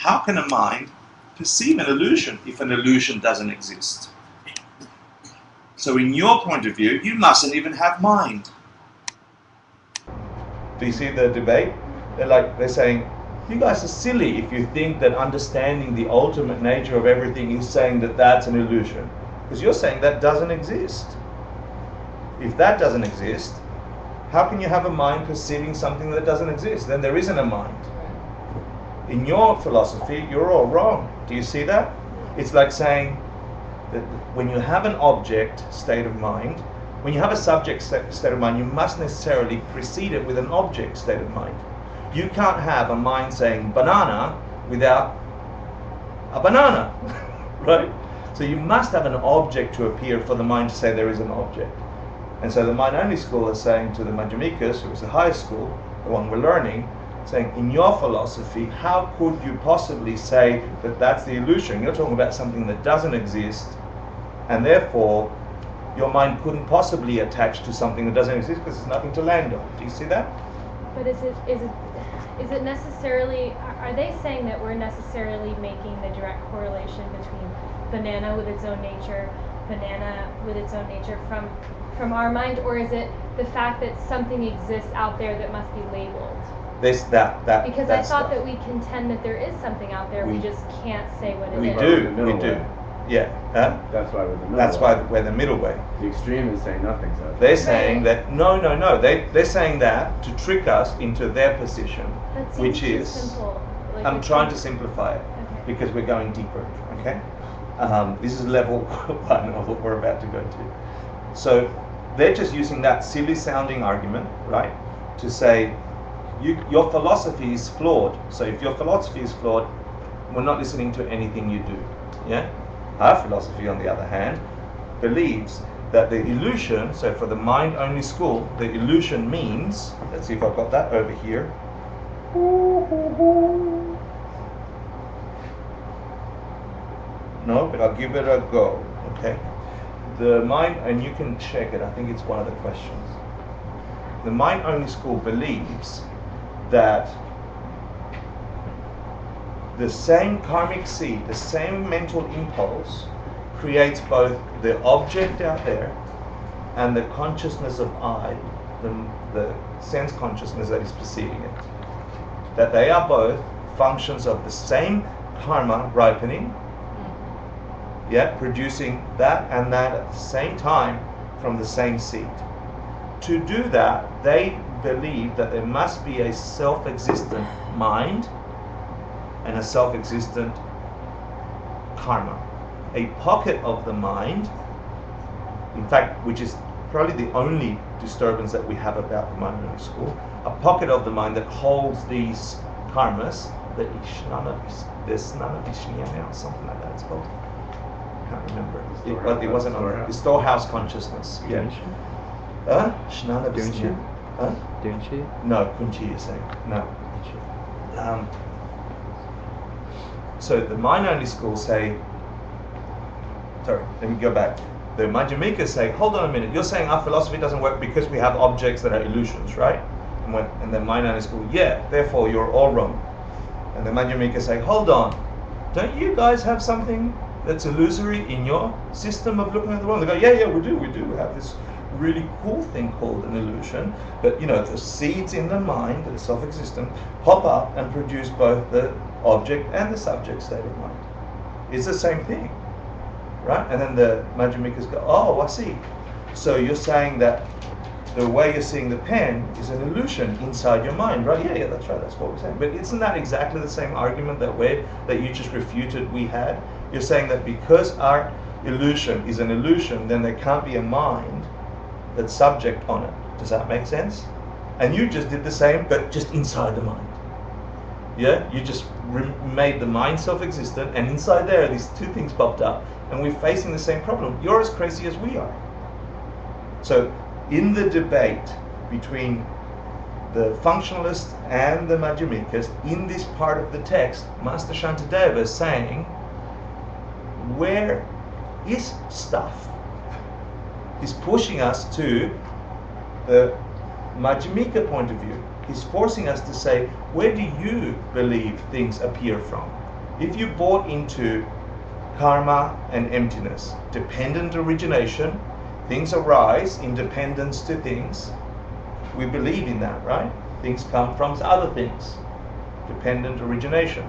how can a mind perceive an illusion if an illusion doesn't exist? So in your point of view, you mustn't even have mind. Do you see the debate? They're saying, you guys are silly if you think that understanding the ultimate nature of everything is saying that that's an illusion. Because you're saying that doesn't exist. If that doesn't exist, how can you have a mind perceiving something that doesn't exist? Then there isn't a mind. In your philosophy, you're all wrong. Do you see that? It's like saying that when you have an object state of mind, when you have a subject state of mind, you must necessarily precede it with an object state of mind. You can't have a mind saying banana without a banana, right? So you must have an object to appear for the mind to say there is an object. And so the mind-only school is saying to the Madhyamikas, who is the highest school, the one we're learning, saying, in your philosophy, how could you possibly say that that's the illusion? You're talking about something that doesn't exist, and therefore your mind couldn't possibly attach to something that doesn't exist because there's nothing to land on. Do you see that? But is it necessarily, are they saying that we're necessarily making the direct correlation between banana with its own nature, banana with its own nature from our mind, or is it the fact that something exists out there that must be labeled? Because I thought that we contend that there is something out there, we just can't say what it is. We do. Yeah. That's why we're the middle That's way. why we're the middle way. The extreme is saying nothing's out there. They're saying that, no. They're saying that to trick us into their position, which is, simple. I'm trying to simplify it, because we're going deeper, okay? This is level 1 of what we're about to go to. So they're just using that silly sounding argument, right, to say your philosophy is flawed. So if your philosophy is flawed, we're not listening to anything you do. Yeah? Our philosophy, on the other hand, believes that the illusion, so for the mind-only school, the illusion means, let's see if I've got that over here. No, but I'll give it a go, okay? The mind, and you can check it, I think it's one of the questions. The mind-only school believes that the same karmic seed, the same mental impulse, creates both the object out there and the consciousness of I, the sense consciousness that is perceiving it. That they are both functions of the same karma ripening, producing that and that at the same time from the same seed. To do that, they believe that there must be a self-existent mind and a self-existent karma. A pocket of the mind, in fact, which is probably the only disturbance that we have about the mind-only school, a pocket of the mind that holds these karmas, the Ishnana Vishniya now, something like that it's called. I can't remember. It wasn't on the storehouse consciousness. Yeah. Shnana Vishniya. Dunchi? No, Kunchi you're saying. No. So the mind-only schools say, sorry, let me go back. The Madhyamikas say, hold on a minute, you're saying our philosophy doesn't work because we have objects that are illusions, right? And the mind-only school, yeah, therefore you're all wrong. And the Madhyamikas say, hold on, don't you guys have something that's illusory in your system of looking at the world? They go, yeah, we do. We have this really cool thing called an illusion, but the seeds in the mind that are self-existent pop up and produce both the object and the subject state of mind. It's the same thing, right? And then the Madhyamikas go, oh, I see. So you're saying that the way you're seeing the pen is an illusion inside your mind, right? Yeah, that's right, that's what we're saying. But isn't that exactly the same argument that you just refuted we had? You're saying that because our illusion is an illusion, then there can't be a mind that's subject on it. Does that make sense? And you just did the same, but just inside the mind. Yeah, you just made the mind self-existent, and inside there, these two things popped up, and we're facing the same problem. You're as crazy as we are. So, in the debate between the functionalists and the Madhyamikas, in this part of the text, Master Shantideva is saying, where is stuff? He's pushing us to the Madhyamika point of view. He's forcing us to say, where do you believe things appear from? If you bought into karma and emptiness, dependent origination, things arise in dependence to things. We believe in that, right? Things come from other things. Dependent origination.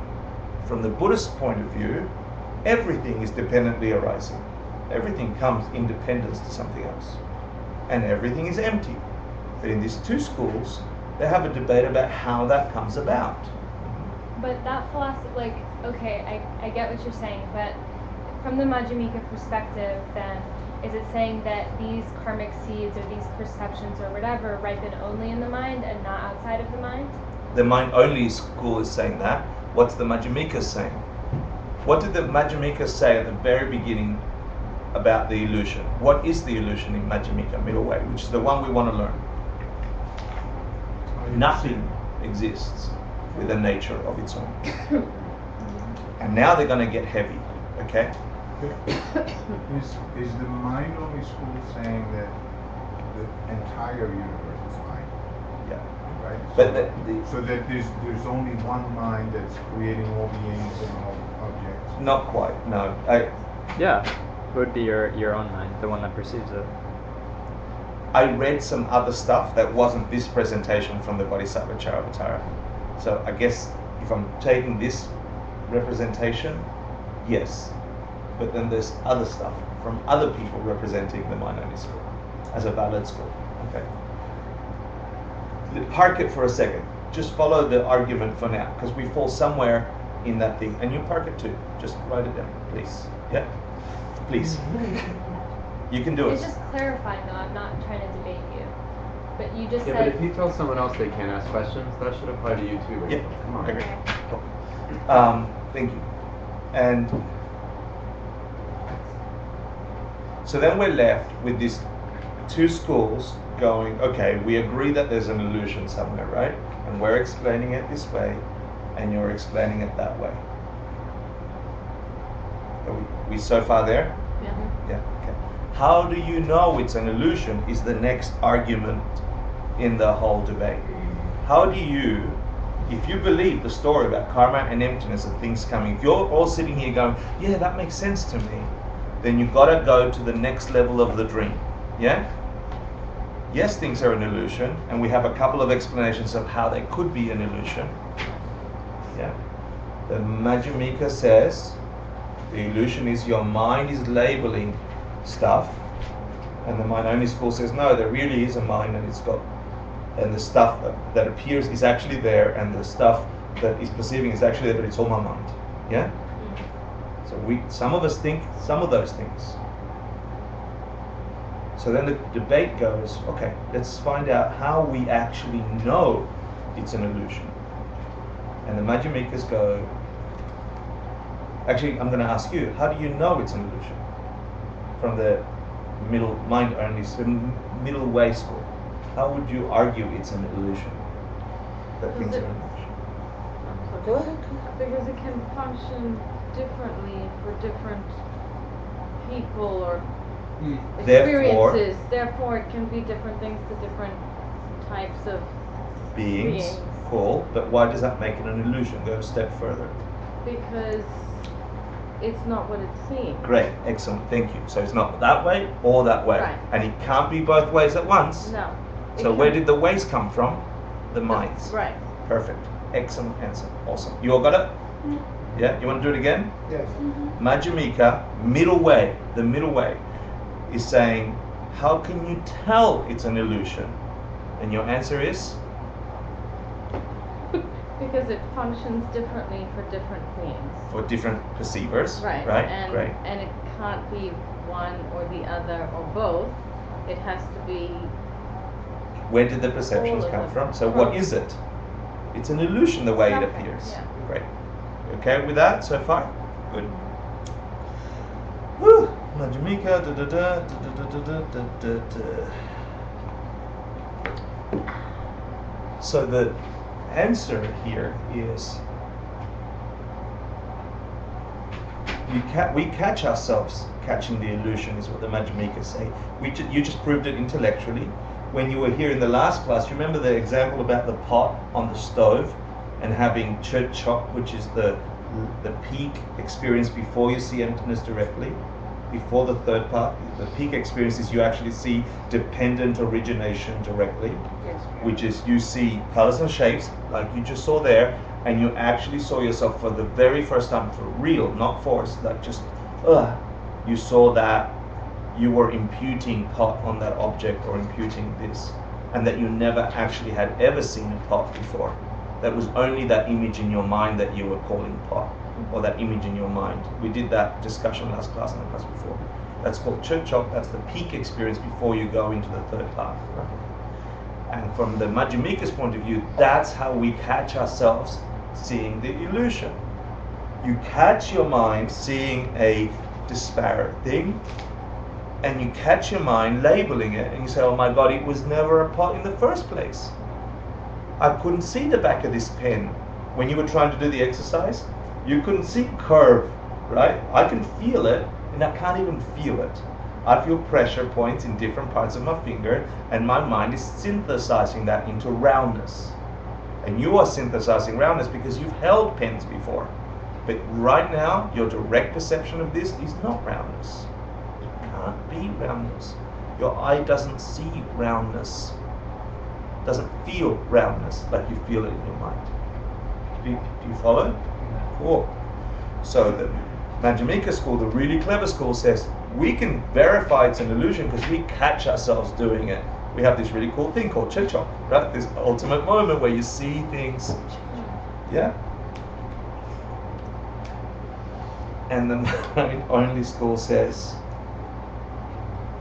From the Buddhist point of view, everything is dependently arising. Everything comes in dependence to something else. And everything is empty. But in these two schools, they have a debate about how that comes about. But that philosophy, like, okay, I get what you're saying, but from the Madhyamika perspective, then, is it saying that these karmic seeds or these perceptions or whatever ripen only in the mind and not outside of the mind? The mind-only school is saying that. What's the Madhyamika saying? What did the Madhyamika say at the very beginning about the illusion? What is the illusion in Madhyamika, middle way, which is the one we want to learn? Nothing exists with a nature of its own. And now they're going to get heavy, okay? Is the mind-only school saying that the entire universe is mind? Yeah. Right? But So that there's only one mind that's creating all beings and all objects? not quite, no. Yeah, it would be your own mind, the one that perceives it. I read some other stuff that wasn't this presentation from the Bodhisattva Charavatara. So I guess if I'm taking this representation, yes. But then there's other stuff from other people representing the mind-only school as a valid school. Okay. Park it for a second. Just follow the argument for now, because we fall somewhere in that thing. And you park it too. Just write it down, please. Yeah? Please. You can do it. It's just clarifying, though. I'm not trying to debate you. But you just Yeah, but said... if you tell someone else they can't ask questions, that should apply to you too. Right? Yeah, Come on. I agree. Okay. Cool. Thank you. And so then we're left with these two schools going, okay, we agree that there's an illusion somewhere, right? And we're explaining it this way, and you're explaining it that way. Are we so far there? Yeah. Yeah, okay. How do you know it's an illusion is the next argument in the whole debate. How do you, if you believe the story about karma and emptiness and things coming, if you're all sitting here going, yeah, that makes sense to me, then you've got to go to the next level of the dream. Yeah? Yes, things are an illusion, and we have a couple of explanations of how they could be an illusion. Yeah? The Madhyamika says the illusion is your mind is labeling stuff, and the mind-only school says no, there really is a mind, and it's got, and the stuff that appears is actually there, and the stuff that is perceiving is actually there, but it's all my mind. Yeah? So some of us think some of those things. So then the debate goes, okay, let's find out how we actually know it's an illusion. And the Madhyamikas go, actually, I'm going to ask you, how do you know it's an illusion? From the middle middle way school, how would you argue it's an illusion? That things are an illusion. Because it can function differently for different people or experiences. Therefore, it can be different things to different types of Beings. Cool, but why does that make it an illusion? Go a step further. Because it's not what it's seeing. Great, excellent, thank you. So it's not that way or that way. Right. And it can't be both ways at once. No. So where did the ways come from? The minds. Right. Perfect. Excellent answer. Awesome. You all got it? Yeah? You want to do it again? Yes. Madhyamika, middle way, the middle way, is saying, how can you tell it's an illusion? And your answer is? Because it functions differently for different beings. For different perceivers. Right. Right? And, Great. and it can't be one or the other or both. It has to be. Where did the perceptions All of come them. from? So what is it? It's an illusion the way it Something, appears. yeah. Great. Okay with that so far? Good. Woo! Madhyamika, da da da da da da da da da. So the answer here is we catch ourselves catching the illusion is what the Madhyamikas say. You just proved it intellectually. When you were here in the last class, you remember the example about the pot on the stove and having chok, which is the the peak experience before you see emptiness directly, before the third part. The peak experience is you actually see dependent origination directly, which is you see colors and shapes like you just saw there, and you actually saw yourself for the very first time, for real, not forced, like just you saw that you were imputing pot on that object or imputing this, and that you never actually had ever seen a pot before. That was only that image in your mind that you were calling pot, or that image in your mind. We did that discussion last class and the class before. That's called Chok. That's the peak experience before you go into the third path. Right? And from the Madhyamika's point of view, that's how we catch ourselves seeing the illusion. You catch your mind seeing a disparate thing, and you catch your mind labeling it, and you say, oh my God, it was never a pot in the first place. I couldn't see the back of this pen. When you were trying to do the exercise, you couldn't see curve, right? I can feel it, and I can't even feel it. I feel pressure points in different parts of my finger, and my mind is synthesizing that into roundness. And you are synthesizing roundness because you've held pens before. But right now, your direct perception of this is not roundness. It can't be roundness. Your eye doesn't see roundness. Doesn't feel roundness like you feel it in your mind. Do you follow? Cool. So the Madhyamika school, the really clever school, says we can verify it's an illusion because we catch ourselves doing it. We have this really cool thing called Chok, right? This ultimate moment where you see things. Yeah. And the mind-only school says,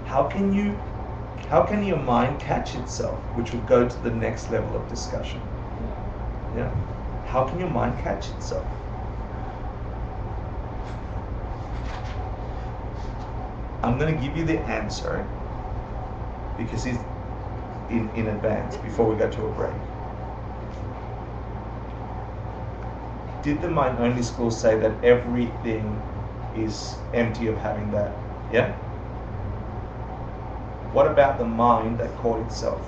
how can your mind catch itself? Which would go to the next level of discussion. Yeah. How can your mind catch itself? I'm going to give you the answer because it's in advance before we go to a break. Did the mind-only school say that everything is empty of having that? Yeah? What about the mind that caught itself?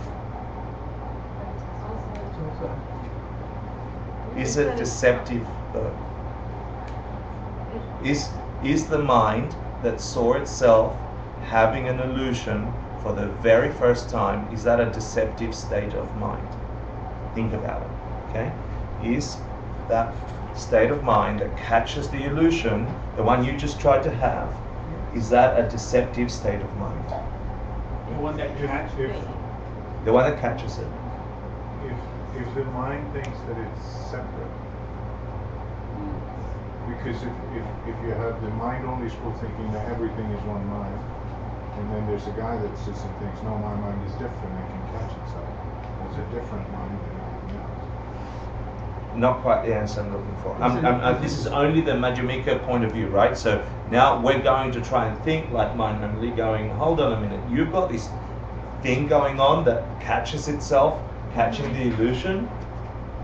Is it deceptive though? Is the mind that saw itself having an illusion for the very first time, is that a deceptive state of mind? Think about it, okay? Is that state of mind that catches the illusion, the one you just tried to have, is that a deceptive state of mind? The one that catches. The one that catches it. If the mind thinks that it's separate, because if you have the mind-only school thinking that everything is one mind, and then there's a guy that sits and thinks, no, my mind is different, it can catch itself. It's a different mind than everything else. Not quite the answer I'm looking for. This is only the Madhyamika point of view, right? So now we're going to try and think like mind-only, going, hold on a minute, you've got this thing going on that catches itself, catching the illusion,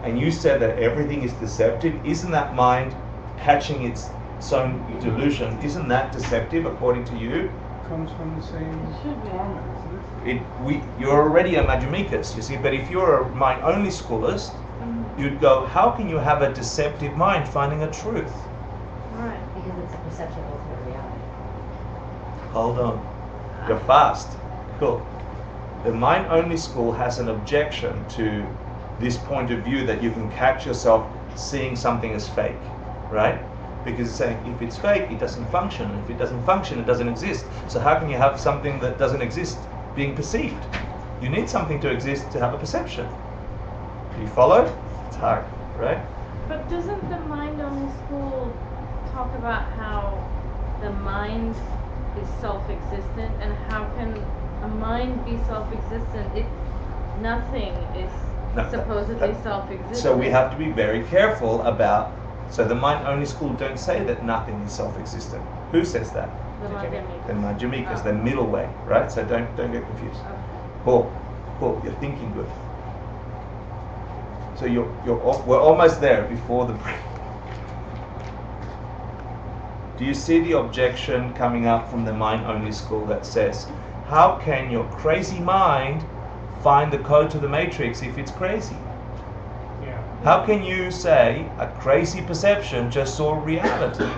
and you said that everything is deceptive. Isn't that mind catching its own delusion? Isn't that deceptive according to you? Comes from the same karma, isn't it? You're already a Madhyamikas, you see, but if you're a mind-only schoolist, you'd go, how can you have a deceptive mind finding a truth? Right. Because it's a perception of ultimate reality. Hold on. You're fast. Cool. The mind-only school has an objection to this point of view that you can catch yourself seeing something as fake, right? Because it's saying if it's fake, it doesn't function. If it doesn't function, it doesn't exist. So how can you have something that doesn't exist being perceived? You need something to exist to have a perception. Do you follow? It's hard, right? But doesn't the mind-only school talk about how the mind is self-existent, and how can a mind be self-existent if nothing is supposedly self-existent? So we have to be very careful about. So the mind-only school don't say that nothing is self-existent. Who says that? The Madhyamikas. The Madhyamikas, the middle way, right? So don't get confused. Cool. You're thinking good. So we're almost there before the break. Do you see the objection coming up from the mind-only school that says, how can your crazy mind find the code to the matrix if it's crazy? Yeah. How can you say a crazy perception just saw reality?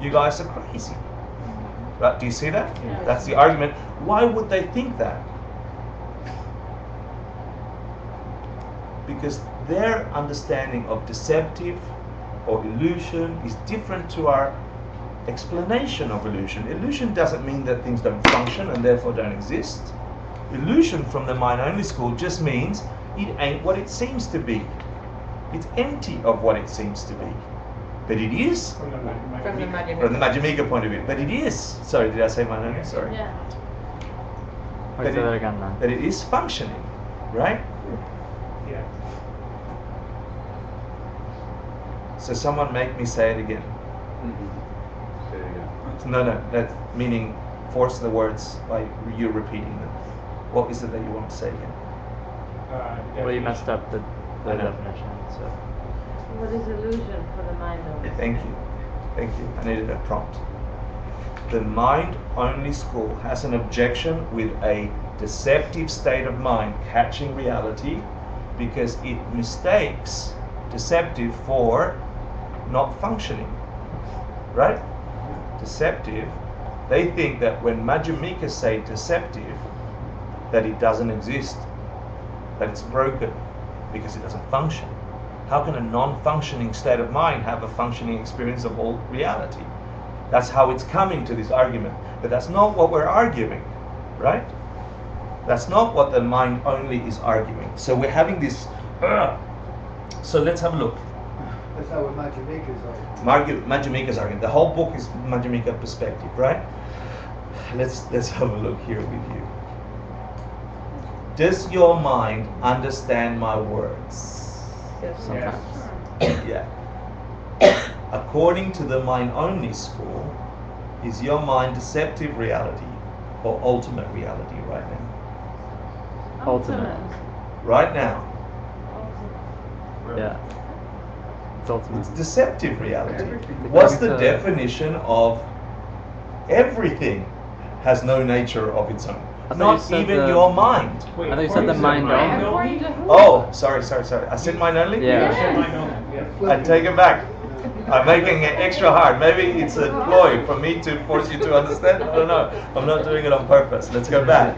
You guys are crazy. Right? Do you see that? Yeah. That's the argument. Why would they think that? Because their understanding of deceptive or illusion is different to our explanation of illusion. Illusion doesn't mean that things don't function and therefore don't exist. Illusion from the mind-only school just means it ain't what it seems to be. It's empty of what it seems to be. But it is From the from the Majjhimika point of view. But it is. Sorry, did I say mind-only? Sorry. Yeah. Say that again, man. That it is functioning, right? Yeah. So someone make me say it again. Say it again. No, that's meaning force the words by you repeating them. What is it that you want to say again? Well, you messed up the I know. definition, so. What is illusion for the mind only? Thank you. Thank you. I needed a prompt. The mind-only school has an objection with a deceptive state of mind catching reality because it mistakes deceptive for not functioning. Right? Deceptive. They think that when Majjhimikas say deceptive, that it doesn't exist, that it's broken because it doesn't function. How can a non-functioning state of mind have a functioning experience of all reality? That's how it's coming to this argument. But that's not what we're arguing, right? That's not what the mind only is arguing. So we're having this. So let's have a look. That's how Majjhimikas are. Majjhimika's argument. The whole book is Majjhimika perspective, right? Let's have a look here with you. Does your mind understand my words? Sometimes. Yeah. According to the mind-only school, is your mind deceptive reality or ultimate reality right now? Ultimate. Right now, Yeah. It's ultimate. it's deceptive reality. Everything. What's the Because, definition of everything has no nature of its own? I thought you Not said even the- your mind. Wait, I thought you said the mind mind According to who? Oh, sorry. I said mind only? Yeah. Yeah. I take it back. I'm making it extra hard. Maybe it's a ploy for me to force you to understand. I don't know. I'm not doing it on purpose. Let's go back.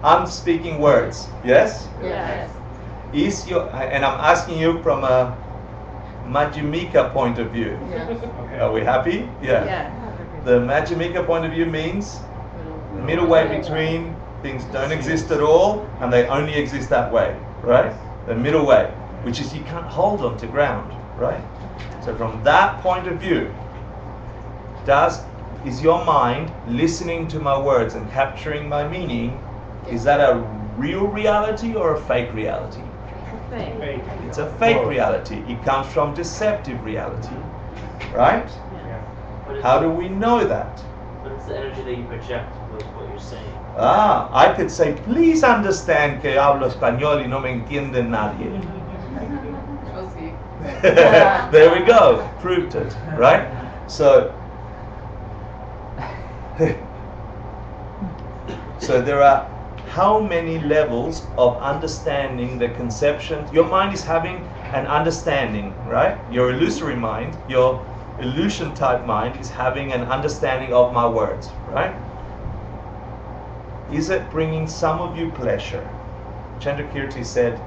I'm speaking words. Yes? Yes. Is your and I'm asking you from a Majjhimika point of view. Are we happy? Yeah. The Majjhimika point of view means the middle way between things don't exist at all and they only exist that way, right? The middle way, which is you can't hold on to ground, right? So from that point of view, is your mind listening to my words and capturing my meaning? Is that a real reality or a fake reality? Fake. It's a fake reality. It comes from deceptive reality, right? How do we know that? What's the energy that you project with what you're saying? I could say, please understand que hablo español y no me entiende nadie. There we go, proved it, right? So, so there are how many levels of understanding the conceptions? Your mind is having an understanding, right? Your illusory mind, your illusion type mind is having an understanding of my words, right? Is it bringing some of you pleasure? Chandrakirti said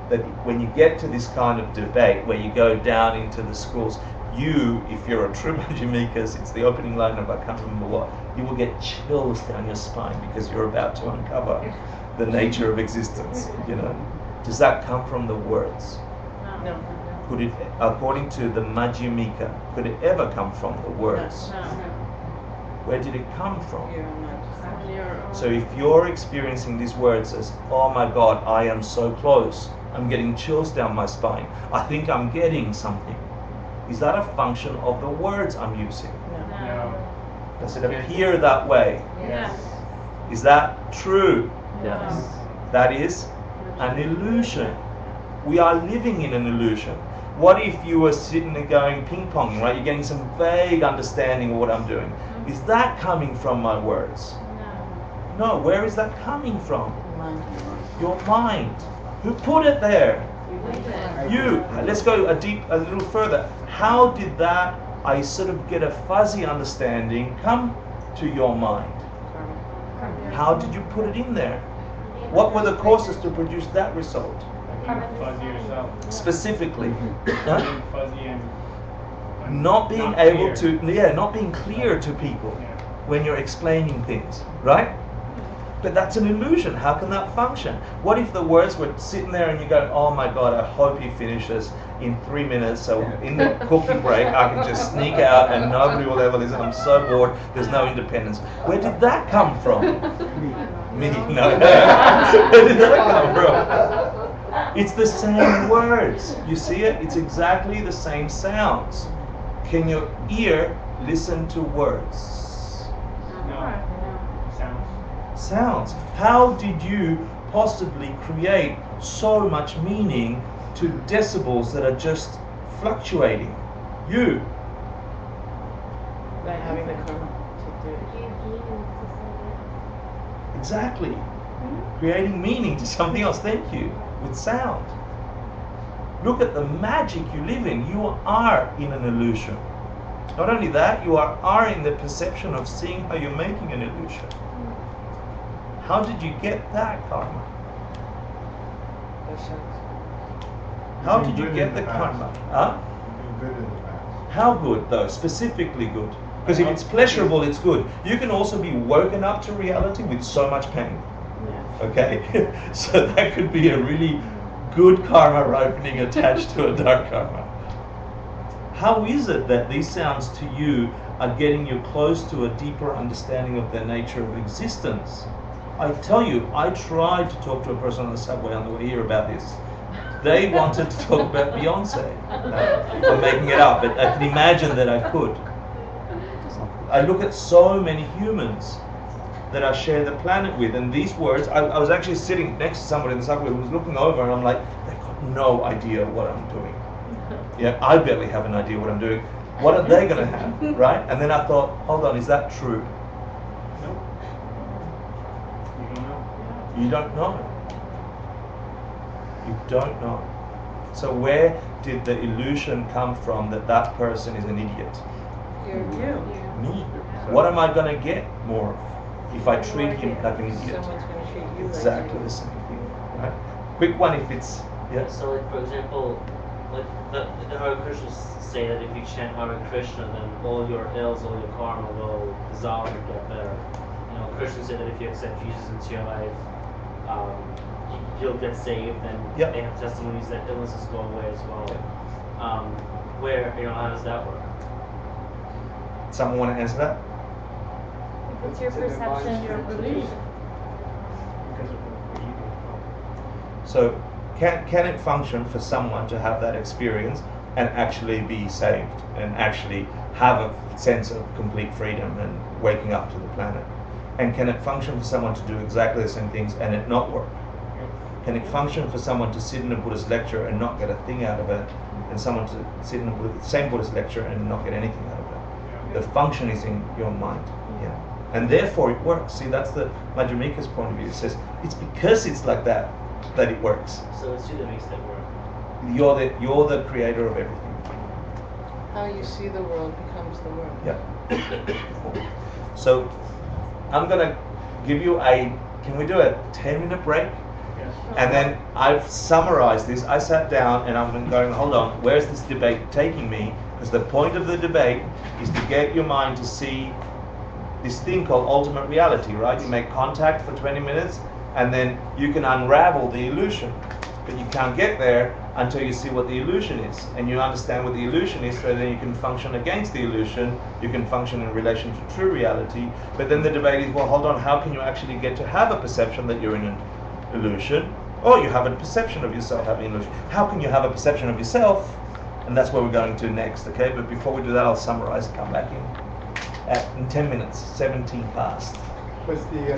that when you get to this kind of debate where you go down into the schools, you, if you're a true Majjhimikas, it's the opening line of I can't remember what, you will get chills down your spine because you're about to uncover the nature of existence, you know. Does that come from the words? No. Could it, according to the Majjhimika, could it ever come from the words? No. Where did it come from? Your own. So if you're experiencing these words as, oh my God, I am so close, I'm getting chills down my spine, I think I'm getting something. Is that a function of the words I'm using? No. Does it appear that way? Yes. Is that true? Yes. That is an illusion. We are living in an illusion. What if you were sitting there going ping pong, right? You're getting some vague understanding of what I'm doing. Is that coming from my words? No. Where is that coming from? Your mind. Who put it there? You. Let's go a little further. How did that, I sort of get a fuzzy understanding, come to your mind? How did you put it in there? What were the causes to produce that result? Fuzzy yourself. Specifically, Being fuzzy and not being not able clear. to, not being clear to people Yeah. when you're explaining things, right? But that's an illusion. How can that function? What if the words were sitting there and you go, oh my God, I hope he finishes in 3 minutes, so in the cookie break I can just sneak out and nobody will ever listen. I'm so bored, there's no independence. Where did that come from? Me? No. Where did that come from? It's the same words. You see it? It's exactly the same sounds. Can your ear listen to words? No. Sounds. How did you possibly create so much meaning to decibels that are just fluctuating? You. By having the karma to do it. Exactly. Creating meaning to something else. Thank you. With sound. Look at the magic you live in. You are in an illusion. Not only that, you are in the perception of seeing how you're making an illusion. How did you get that karma? How did you get the karma? Huh? You've been good in the past. How good though? Specifically good. Because if it's pleasurable, it's good. You can also be woken up to reality with so much pain. Okay? So that could be a really good karma opening attached to a dark karma. How is it that these sounds to you are getting you close to a deeper understanding of the nature of existence? I tell you, I tried to talk to a person on the subway on the way here about this. They wanted to talk about Beyonce. I'm making it up, but I can imagine that I could. I look at so many humans that I share the planet with, and these words, I was actually sitting next to somebody in the subway who was looking over, and I'm like, they've got no idea what I'm doing. Yeah, I barely have an idea what I'm doing. What are they going to have, right? And then I thought, hold on, is that true? You don't know. You don't know. So where did the illusion come from that that person is an idiot? Me. What am I going to get more of if I treat him like an idiot? Someone's going to treat you Exactly the same thing. Right? Quick one if it's, yes? So like for example, like the Hare Krishnas say that if you chant Hare Krishna, then all your ills, all your karma will dissolve and get better. You know, Krishna said that if you accept Jesus into your life, you'll get saved, and Yep. they have testimonies that illnesses go away as well. Yep. How does that work? Someone want to answer that? If it's your perception, your belief. Because of what you do. So can it function for someone to have that experience and actually be saved and actually have a sense of complete freedom and waking up to the planet? And can it function for someone to do exactly the same things and it not work? Can it function for someone to sit in a Buddhist lecture and not get a thing out of it, and someone to sit in the same Buddhist lecture and not get anything out of it? The function is in your mind. Yeah. And therefore it works. See, that's the Madhyamika's point of view. It says it's because it's like that that it works. So it's you that makes that work. You're the creator of everything. How you see the world becomes the world. Yeah. So I'm gonna give you can we do a 10-minute break? Yes. And then I've summarized this. I sat down and I'm going, hold on, where's this debate taking me? Because the point of the debate is to get your mind to see this thing called ultimate reality, right? You make contact for 20 minutes and then you can unravel the illusion. But you can't get there until you see what the illusion is. And you understand what the illusion is, so then you can function against the illusion. You can function in relation to true reality. But then the debate is, well, hold on, how can you actually get to have a perception that you're in an illusion? Or you have a perception of yourself having an illusion. How can you have a perception of yourself? And that's where we're going to next, okay? But before we do that, I'll summarize and come back in 10 minutes, 17 past. Was the